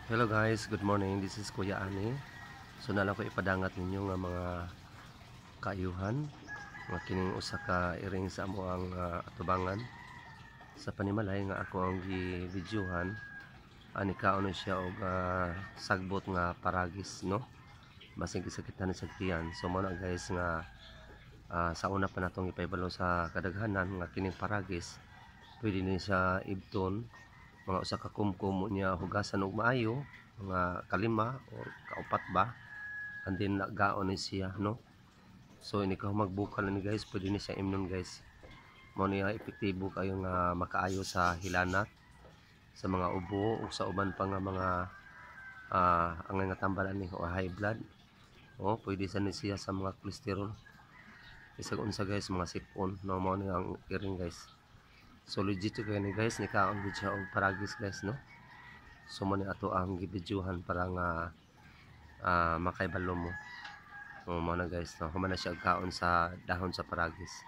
Hello guys, good morning. This is Kuya Ani. So nalang ko ipadangat ninyo nga mga kaayuhan nga kining usa ka iring sa amo ang atubangan sa panimalay nga ako ang gi-videohan. Ani kaon siya og sagbot nga paragis, no? Basig gisakitan sa tiyan. So mo na guys nga sa una pa natong ipaybalo sa kadaghanan nga kining paragis pwede ni siya ibton mga usa ka kumkum niya hugasan og maayo, mga kalima o kaupat ba, and then nagaon ni siya, no? So ini ka magbukal ni guys, pwede ni siya imnon guys. Mao niya epektibo kayo nga makaayo sa hilanat, sa mga ubo ug sa uban pa nga mga ang nga tambalan ni o high blood. O pwede sa ni siya sa mga cholesterol. Isag unsa guys, mga sipon, no? Mao niya ang iring guys. So legit kayo ni guys, ni kaon gid siya og paragis guys, no? So mo ni ato ang gibidyohan para nga makaibalo mo. Mo na guys, no? Human na siya kaon sa dahon sa paragis.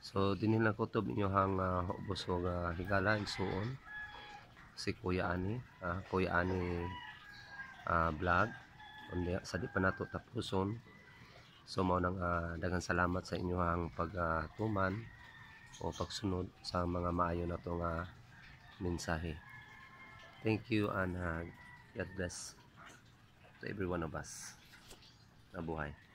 So dinhi lang kutob inyo hang ubos og higala igsuon si Kuya Ani, vlog. Kundi sa di pa nato tapuson. So mo nang daghang salamat sa inyo hang pagtuman o pagsunod sa mga maayo na itong mensahe. Thank you and God bless to every one of us. Nabuhay.